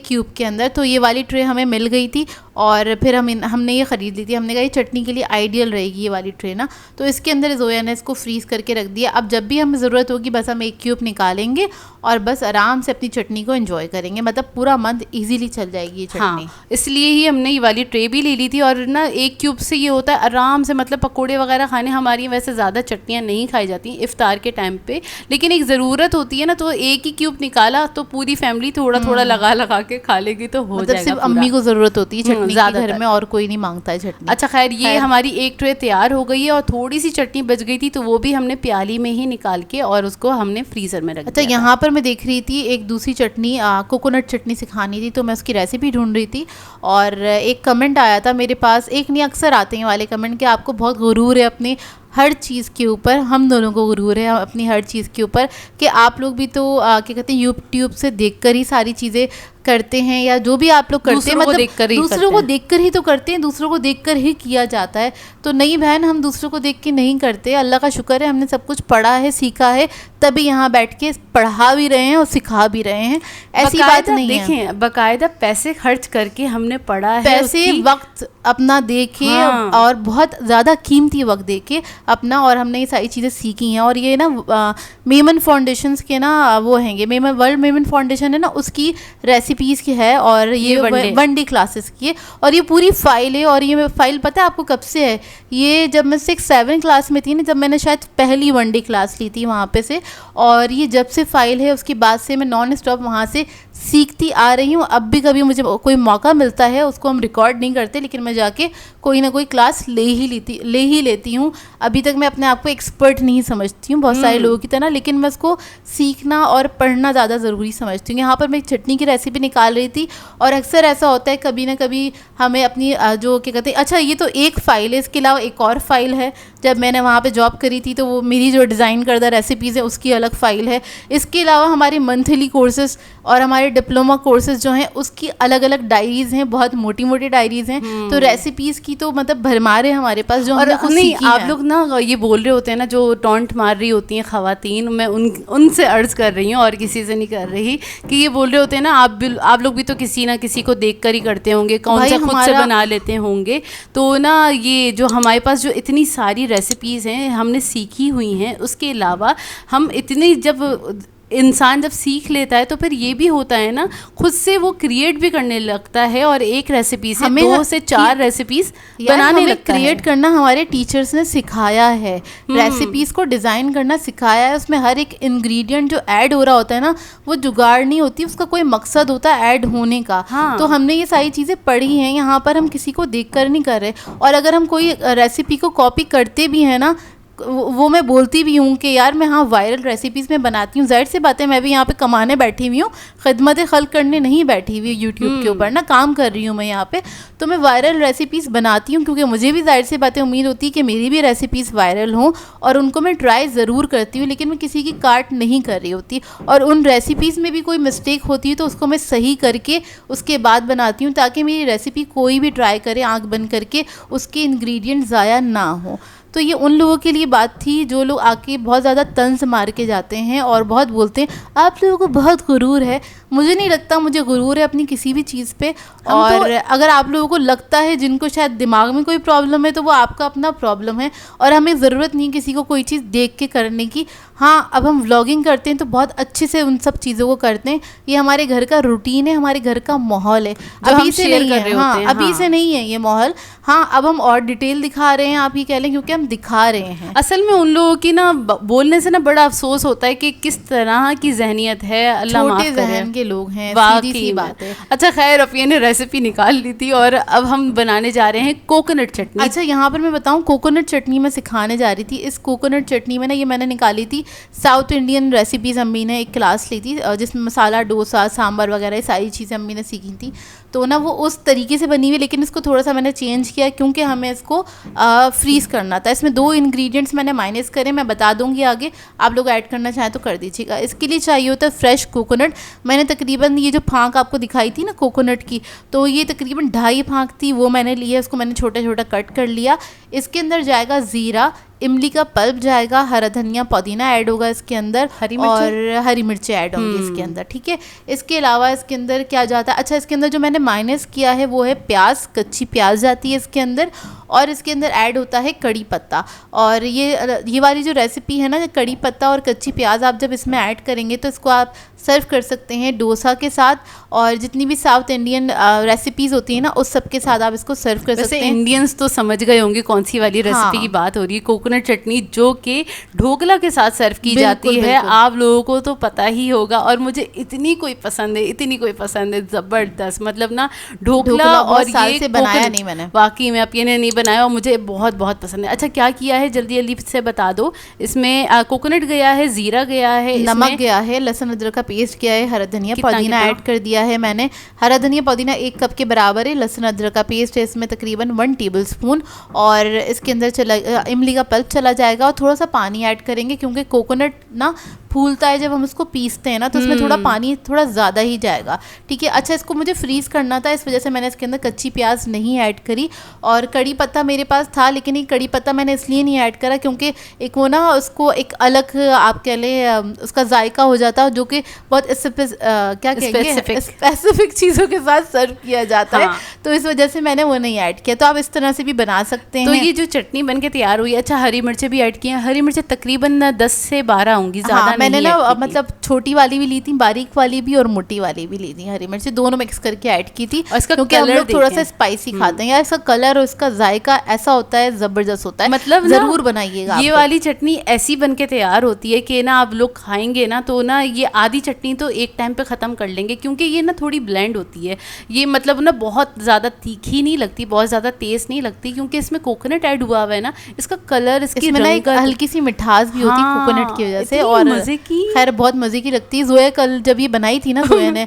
क्यूब के अंदर। तो ये वाली ट्रे हमें मिल गई थी और फिर हमने ये ख़रीद ली थी। हमने कहा ये चटनी के लिए आइडियल रहेगी ये वाली ट्रे ना, तो इसके अंदर जोया ने इसको फ्रीज़ करके रख दिया। अब जब भी हमें ज़रूरत होगी बस हम एक क्यूब निकालेंगे और बस आराम से अपनी चटनी को एंजॉय करेंगे, मतलब पूरा मंथ इजीली चल जाएगी ये चटनी। हाँ, इसलिए ही हमने ये वाली ट्रे भी ले ली थी। और ना एक क्यूब से ये होता है आराम से, मतलब पकोड़े वगैरह खाने, हमारी वैसे ज़्यादा चटनियाँ नहीं खाई जाती इफ्तार के टाइम पे, लेकिन एक ज़रूरत होती है ना, तो एक ही क्यूब निकाला तो पूरी फैमिली थोड़ा थोड़ा लगा के खा लेगी, तो हो जाएगा। सिर्फ अम्मी को ज़रूरत होती है चटनी की, घर में और कोई नहीं मांगता है चटनी। अच्छा खैर, ये हमारी एक ट्रे तैयार हो गई है और थोड़ी सी चटनी बच गई थी, तो वो भी हमने प्याली में ही निकाल के और उसको हमने फ्रीज़र में रख दिया। अच्छा, यहाँ पर मैं देख रही थी एक दूसरी चटनी, कोकोनट चटनी सिखानी थी, तो मैं उसकी रेसिपी ढूंढ रही थी और एक कमेंट आया था मेरे पास। एक नहीं, अक्सर आते हैं वाले कमेंट कि आपको बहुत गुरूर है अपनी हर चीज़ के ऊपर। हम दोनों को गुरूर है अपनी हर चीज़ के ऊपर कि आप लोग भी तो क्या कहते हैं, यूट्यूब से देखकर ही सारी चीज़ें करते हैं, या जो भी आप लोग करते हैं मतलब दूसरों को देखकर ही तो करते हैं, दूसरों को देखकर ही किया जाता है। तो नहीं बहन, हम दूसरों को देख के नहीं करते। अल्लाह का शुक्र है हमने सब कुछ पढ़ा है, सीखा है, तभी यहाँ बैठ के पढ़ा भी रहे हैं और सिखा भी रहे हैं। ऐसी बात नहीं है, देखें बाकायदा पैसे खर्च करके हमने पढ़ा है, पैसे वक्त अपना दे के और बहुत ज़्यादा कीमती वक्त दे के अपना, और हमने ये सारी चीज़ें सीखी हैं। और ये ना मेमन फाउंडेशंस के ना वो हैंगे, वर्ल्ड मेमन फाउंडेशन है ना, उसकी रेसिपीज़ की है और ये 1 डे क्लासेस की है। और ये पूरी फाइल है, और ये फाइल पता है आपको कब से है? ये जब मैं 6-7 क्लास में थी ना, जब मैंने शायद पहली 1 डे क्लास ली थी वहाँ पे से, और ये जब से फाइल है उसके बाद से मैं नॉन स्टॉप वहाँ से सीखती आ रही हूँ। अब भी कभी मुझे कोई मौका मिलता है, उसको हम रिकॉर्ड नहीं करते, लेकिन मैं जाके कोई ना कोई क्लास ले ही लेती हूँ। अभी तक मैं अपने आप को एक्सपर्ट नहीं समझती हूँ बहुत सारे लोगों की तरह, लेकिन मैं उसको सीखना और पढ़ना ज़्यादा ज़रूरी समझती हूँ। यहाँ पर मैं चटनी की रेसिपी निकाल रही थी और अक्सर ऐसा होता है कभी ना कभी हमें अपनी जो क्या कहते हैं, अच्छा ये तो एक फ़ाइल है, इसके अलावा एक और फाइल है। जब मैंने वहाँ पे जॉब करी थी तो वो मेरी जो डिज़ाइन करदा रेसिपीज़ है उसकी अलग फ़ाइल है। इसके अलावा हमारे मंथली कोर्सेज़ और हमारे डिप्लोमा कोर्सेज़ जो हैं उसकी अलग अलग डायरीज़ हैं, बहुत मोटी मोटी डायरीज़ हैं। तो रेसिपीज़ की तो मतलब भरमार है हमारे पास जो हमने खुद सीखी है। आप लोग ना ये बोल रहे होते हैं ना, जो टॉन्ट मार रही होती हैं ख़वातीन, मैं उनसे अर्ज़ कर रही हूँ और किसी से नहीं कर रही, कि ये बोल रहे होते हैं ना, आप लोग भी तो किसी ना किसी को देख कर ही करते होंगे, कौन सा खुद से बना लेते होंगे। तो ना ये जो हमारे पास जो इतनी सारी रेसिपीज़ हैं हमने सीखी हुई हैं, उसके अलावा हम इतनी जब इंसान जब सीख लेता है तो फिर ये भी होता है ना, खुद से वो क्रिएट भी करने लगता है और एक रेसिपी से 2 से 4 रेसिपीज बनाने लगता है। क्रिएट करना हमारे टीचर्स ने सिखाया है, रेसिपीज़ को डिज़ाइन करना सिखाया है। उसमें हर एक इंग्रेडिएंट जो ऐड हो रहा होता है ना, वो जुगाड़ नहीं होती, उसका कोई मकसद होता है ऐड होने का। तो हमने ये सारी चीज़ें पढ़ी हैं, यहाँ पर हम किसी को देख कर नहीं कर रहे। और अगर हम कोई रेसिपी को कॉपी करते भी हैं ना, वो मैं बोलती भी हूँ कि यार मैं हाँ वायरल रेसिपीज़ में बनाती हूँ, ज़ाहिर सी बात है मैं भी यहाँ पे कमाने बैठी हुई हूँ, खिदमत खल्क करने नहीं बैठी हुई यूट्यूब के ऊपर ना, काम कर रही हूँ मैं यहाँ पे। तो मैं वायरल रेसिपीज़ बनाती हूँ क्योंकि मुझे भी ज़ाहिर सी बातें उम्मीद होती है कि मेरी भी रेसिपीज़ वायरल हों, और उनको मैं ट्राई ज़रूर करती हूँ, लेकिन मैं किसी की काट नहीं कर रही होती। और उन रेसिपीज़ में भी कोई मिस्टेक होती है तो उसको मैं सही करके उसके बाद बनाती हूँ, ताकि मेरी रेसिपी कोई भी ट्राई करे आँख बंद करके उसके इंग्रेडिएंट ज़ाया ना हो। तो ये उन लोगों के लिए बात थी जो लोग आके बहुत ज़्यादा तंज मार के जाते हैं और बहुत बोलते हैं आप लोगों को बहुत गुरूर है। मुझे नहीं लगता मुझे गुरूर है अपनी किसी भी चीज़ पे। और अगर आप लोगों को लगता है, जिनको शायद दिमाग में कोई प्रॉब्लम है, तो वो आपका अपना प्रॉब्लम है, और हमें ज़रूरत नहीं किसी को कोई चीज़ देख के करने की। हाँ, अब हम व्लॉगिंग करते हैं तो बहुत अच्छे से उन सब चीज़ों को करते हैं, ये हमारे घर का रूटीन है, हमारे घर का माहौल है, अभी से नहीं है। हाँ, अभी से नहीं है ये माहौल। हाँ, अब हम और डिटेल दिखा रहे हैं, आप ये कह लें, क्योंकि हम दिखा रहे हैं। असल में उन लोगों की ना बोलने से ना बड़ा अफसोस होता है कि किस तरह की जहनियत है, अल्लाह माफ करे, छोटे जहन के लोग हैं, सीधी सी बात है। अच्छा खैर, अफिया ने रेसिपी निकाल ली थी और अब हम बनाने जा रहे हैं कोकोनट चटनी। अच्छा, यहाँ पर मैं बताऊँ, कोकोनट चटनी मैं सिखाने जा रही थी। इस कोकोनट चटनी में ना, ये मैंने निकाली थी साउथ इंडियन रेसिपीज़, अम्मी ने एक क्लास ली थी जिसमें मसाला डोसा, सांभर वगैरह सारी चीज़ें अम्मी ने सीखी थी। तो ना वो उस तरीके से बनी हुई, लेकिन इसको थोड़ा सा मैंने चेंज किया क्योंकि हमें इसको फ्रीज़ करना था। इसमें 2 इंग्रेडिएंट्स मैंने माइनस करे, मैं बता दूंगी आगे, आप लोग ऐड करना चाहें तो कर दीजिएगा। इसके लिए चाहिए होता है फ्रेश कोकोनट। मैंने तकरीबन ये जो फांक आपको दिखाई थी ना कोकोनट की, तो ये तकरीबन 2.5 फांक थी, वो मैंने ली है। उसको मैंने छोटा छोटा कट कर लिया। इसके अंदर जाएगा ज़ीरा, इमली का पल्प जाएगा, हरा धनिया पुदीना ऐड होगा इसके अंदर, और हरी मिर्ची ऐड होंगी इसके अंदर, ठीक है। इसके अलावा इसके अंदर क्या जाता है, अच्छा इसके अंदर जो मैंने माइनस किया है वो है प्याज, कच्ची प्याज जाती है इसके अंदर, और इसके अंदर ऐड होता है कड़ी पत्ता। और ये वाली जो रेसिपी है ना, कड़ी पत्ता और कच्ची प्याज आप जब इसमें ऐड करेंगे तो इसको आप सर्व कर सकते हैं डोसा के साथ, और जितनी भी साउथ इंडियन रेसिपीज़ होती हैं ना, उस सब के साथ आप इसको सर्व कर सकते हैं। इंडियंस तो समझ गए होंगे कौन सी वाली रेसिपी की बात हो रही है, कोकोनट चटनी जो कि ढोकला के साथ सर्व की जाती है। आप लोगों को तो पता ही होगा, और मुझे इतनी कोई पसंद है, ज़बरदस्त। मतलब ना ढोकला और ये से बनाया नहीं मैंने, वाकई में आपने नहीं बनाया, और मुझे बहुत बहुत पसंद है। अच्छा, क्या किया है जल्दी जल्दी से बता दो। इसमें कोकोनट गया है, ज़ीरा गया है, नमक गया है, लहसुन अदरक का पेस्ट किया है, हरा धनिया पुदीना ऐड कर दिया है मैंने। हरा धनिया पुदीना 1 कप के बराबर है, लहसुन अदरक का पेस्ट है इसमें तकरीबन 1 टेबलस्पून, और इसके अंदर इमली का पल्प चला जाएगा, और थोड़ा सा पानी ऐड करेंगे क्योंकि कोकोनट ना फूलता है जब हम उसको पीसते हैं ना, तो उसमें थोड़ा पानी थोड़ा ज़्यादा ही जाएगा, ठीक है। अच्छा, इसको मुझे फ्रीज़ करना था, इस वजह से मैंने इसके अंदर कच्ची प्याज नहीं ऐड करी, और कड़ी पत्ता मेरे पास था, लेकिन ये कड़ी पत्ता मैंने इसलिए नहीं ऐड करा क्योंकि एक वो ना उसको एक अलग आप कह लें उसका जायका हो जाता, जो कि बहुत क्या कहेंगे स्पेसिफिक चीज़ों के साथ सर्व किया जाता है, तो इस वजह से मैंने वो नहीं ऐड किया। तो आप इस तरह से भी बना सकते हैं। तो ये जो चटनी बन के तैयार हुई, अच्छा हरी मिर्चें भी ऐड की हैं, हरी मिर्चें तकरीबन 10 से 12 होंगी, ज़्यादा मैंने ना मतलब छोटी वाली भी ली थी, बारीक वाली भी और मोटी वाली भी ली थी, हरी मिर्ची दोनों मिक्स करके ऐड की थी, क्योंकि हम लोग थोड़ा सा स्पाइसी खाते हैं यार। इसका कलर और इसका जायका ऐसा होता है, जबरदस्त होता है, मतलब जरूर बनाइएगा। ये वाली चटनी ऐसी बन के तैयार होती है कि ना आप लोग खाएंगे ना तो ना ये आधी चटनी तो एक टाइम पे ख़त्म कर लेंगे, क्योंकि ये ना थोड़ी ब्लेंड होती है। ये मतलब ना बहुत ज़्यादा तीखी नहीं लगती, बहुत ज़्यादा तेज नहीं लगती, क्योंकि इसमें कोकोनट ऐड हुआ हुआ है ना। इसका कलर, इसकी रंगत, हल्की सी मिठास भी होती है कोकोनट की वजह से, और मज़े की, खैर बहुत मज़े की लगती है। जोया कल जब ये बनाई थी ना, जोया ने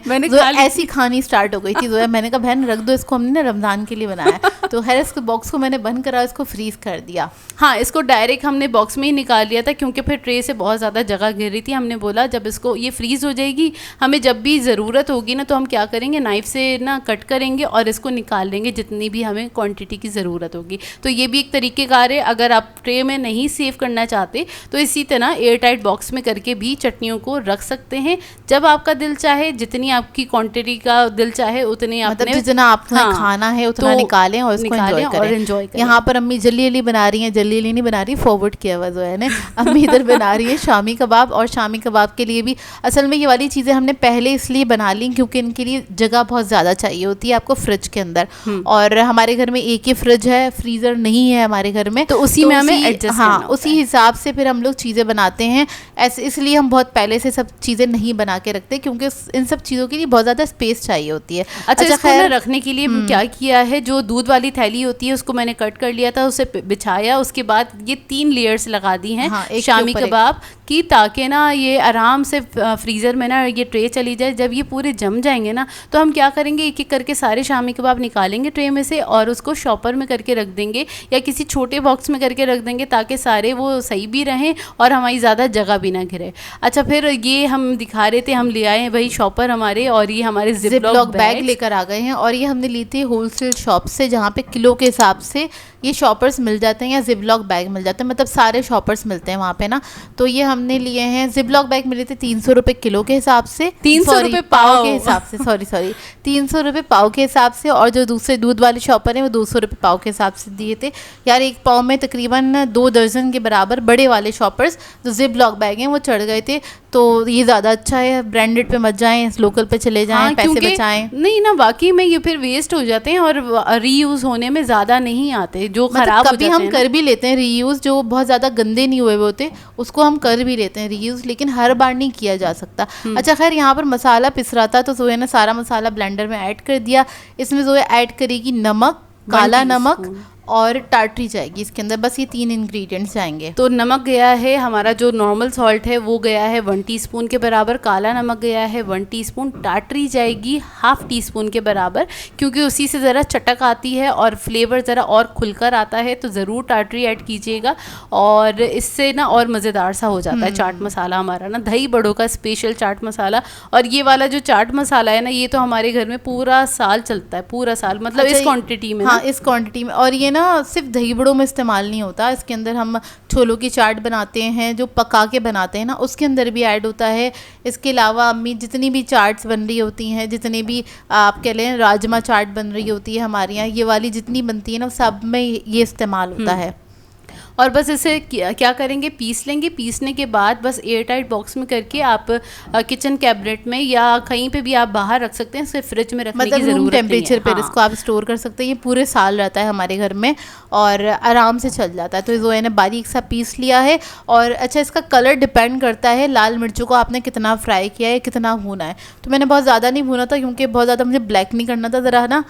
ऐसी खानी स्टार्ट हो गई थी जोया, मैंने कहा बहन रख दो इसको, हमने ना रमज़ान के लिए बनाया तो खैर इसको बॉक्स को मैंने बंद करा, इसको फ्रीज़ कर दिया। हाँ, इसको डायरेक्ट हमने बॉक्स में ही निकाल लिया था, क्योंकि फिर ट्रे से बहुत ज़्यादा जगह गिर रही थी। हमने बोला जब इसको ये फ्रीज़ हो जाएगी, हमें जब भी ज़रूरत होगी ना, तो हम क्या करेंगे, नाइफ़ से ना कट करेंगे और इसको निकाल लेंगे जितनी भी हमें क्वांटिटी की ज़रूरत होगी। तो ये भी एक तरीक़ेकार है। अगर आप ट्रे में नहीं सेव करना चाहते तो इसी तरह एयर टाइट बॉक्स में करके भी चटनियों को रख सकते हैं। जब आपका दिल चाहे, जितनी आपकी क्वांटिटी का दिल चाहे उतनी आपने, मतलब जितना आपने खाना है उतना निकालें और इसको एंजॉय करें। यहाँ पर अम्मी जल्दी जल्दी बना रही हैं, जल्दी जल्दी नहीं बना रही, फॉरवर्ड किया हुआ जो है ना, अम्मी इधर बना रही है शामी कबाब। और शामी कबाब के लिए भी असल में ये वाली चीज़ें हमने पहले इसलिए बना ली क्योंकि इनके लिए जगह बहुत ज़्यादा चाहिए होती है आपको फ्रिज के अंदर, और हमारे घर में एक ही फ्रिज है, फ्रीज़र नहीं है हमारे घर में, तो उसी में हमें एडजस्ट हाँ उसी हिसाब से फिर हम लोग चीज़ें बनाते हैं। ऐसे इसलिए हम बहुत पहले से सब चीज़ें नहीं बना के रखते क्योंकि इन सब चीज़ों के लिए बहुत ज़्यादा स्पेस चाहिए होती है। अच्छा इसको ना रखने के लिए क्या किया है, जो दूध वाली थैली होती है उसको मैंने कट कर लिया था, उसे बिछाया, उसके बाद ये 3 लेयर्स लगा दी हैं शामी कबाब की, ताकि ना ये आराम से फ्रीज़र में ना ये ट्रे चली जाए। जब ये पूरे जम जाएंगे ना तो हम क्या करेंगे, एक एक करके सारे शामी कबाब निकालेंगे ट्रे में से और उसको शॉपर में करके रख देंगे या किसी छोटे बॉक्स में करके रख देंगे ताकि सारे वो सही भी रहें और हमारी ज़्यादा जगह भी ना घिरे। अच्छा फिर ये हम दिखा रहे थे, हम ले आए हैं भाई शॉपर हमारे, और ये हमारे जिपलॉक बैग लेकर आ गए हैं, और ये हमने ली थी होलसेल शॉप से जहाँ पे किलो के हिसाब से ये शॉपर्स मिल जाते हैं या जिपलॉक बैग मिल जाते हैं, मतलब सारे शॉपर्स मिलते हैं वहाँ पे ना। तो ये हमने लिए हैं, जिपलॉक बैग मिले थे 300 रुपये किलो के हिसाब से, 300 रुपये पाव के हिसाब से, सॉरी 300 रुपये पाव के हिसाब से, और जो दूसरे दूध वाले शॉपर हैं वो 200 रुपये पाव के हिसाब से दिए थे। यार एक पाव में तकरीबन 2 दर्जन के बराबर बड़े वाले शॉपर्स जो जिपलॉक बैग हैं वो चढ़ गए थे। तो ये ज़्यादा अच्छा है, ब्रांडेड पे मत जाएं, लोकल पे चले जाएं, हाँ, पैसे बचाएं। नहीं ना वाकई में ये फिर वेस्ट हो जाते हैं और रीयूज़ होने में ज़्यादा नहीं आते, जो खराब कभी हम कर भी लेते हैं रीयूज़, जो बहुत ज़्यादा गंदे नहीं हुए होते उसको हम कर भी लेते हैं रीयूज़, लेकिन हर बार नहीं किया जा सकता। अच्छा खैर यहाँ पर मसाला पिस रहा था तो जोया ने सारा मसाला ब्लेंडर में ऐड कर दिया। इसमें जोया ऐड करेगी नमक, काला नमक और टाटरी जाएगी इसके अंदर, बस ये 3 इंग्रेडिएंट्स जाएंगे। तो नमक गया है हमारा, जो नॉर्मल सॉल्ट है वो गया है 1 टीस्पून के बराबर, काला नमक गया है 1 टीस्पून, टाटरी जाएगी ½ टीस्पून के बराबर, क्योंकि उसी से ज़रा चटक आती है और फ्लेवर ज़रा और खुलकर आता है, तो ज़रूर टाटरी ऐड कीजिएगा और इससे ना और मज़ेदार सा हो जाता है चाट मसाला हमारा ना, दही बड़ों का स्पेशल चाट मसाला। और ये वाला जो चाट मसाला है ना, ये तो हमारे घर में पूरा साल चलता है, पूरा साल, मतलब इस क्वान्टिटी में। हाँ इस क्वान्टिटी में, और ये ना सिर्फ दही बड़ों में इस्तेमाल नहीं होता, इसके अंदर हम छोलों की चाट बनाते हैं जो पका के बनाते हैं ना, उसके अंदर भी ऐड होता है। इसके अलावा अम्मी जितनी भी चाट्स बन रही होती हैं, जितने भी आप कह लें राजमा चाट बन रही होती है हमारे यहाँ, ये वाली जितनी बनती है ना सब में ये इस्तेमाल होता है। और बस इसे क्या करेंगे, पीस लेंगे। पीसने के बाद बस एयर टाइट बॉक्स में करके आप किचन कैबिनेट में या कहीं पे भी आप बाहर रख सकते हैं, सिर्फ फ्रिज में रखने की जरूरत नहीं है। रूम टेम्परेचर पर इसको आप स्टोर कर सकते हैं, ये पूरे साल रहता है हमारे घर में और आराम से चल जाता है। तो जोया ने बारीक सा पीस लिया है। और अच्छा इसका कलर डिपेंड करता है लाल मिर्चों को आपने कितना फ्राई किया है, कितना भूना है। तो मैंने बहुत ज़्यादा नहीं भूना था क्योंकि बहुत ज़्यादा मुझे ब्लैक नहीं करना था, ज़रा ना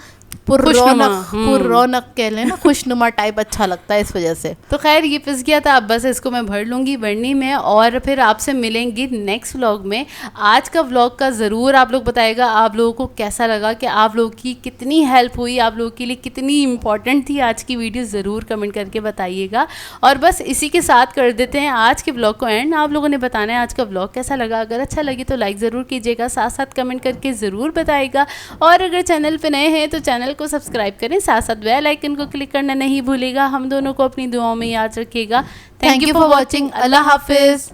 पुरौनक कह लें ना, खुशनुमा टाइप अच्छा लगता है इस वजह से। तो खैर ये पिस गया था, अब बस इसको मैं भर लूँगी बर्नी में और फिर आपसे मिलेंगी नेक्स्ट व्लॉग में। आज का व्लॉग का ज़रूर आप लोग बताइएगा आप लोगों को कैसा लगा, कि आप लोगों की कितनी हेल्प हुई, आप लोगों के लिए कितनी इंपॉर्टेंट थी आज की वीडियो, ज़रूर कमेंट करके बताइएगा। और बस इसी के साथ कर देते हैं आज के व्लॉग को एंड। आप लोगों ने बताना है आज का व्लॉग कैसा लगा, अगर अच्छा लगे तो लाइक ज़रूर कीजिएगा, साथ साथ कमेंट करके ज़रूर बताइएगा। और अगर चैनल पर नए हैं तो चैनल को सब्सक्राइब करें, साथ साथ बेल आइकन को क्लिक करना नहीं भूलिएगा। हम दोनों को अपनी दुआओं में याद रखिएगा। Thank you for watching. अल्लाह हाफिज़।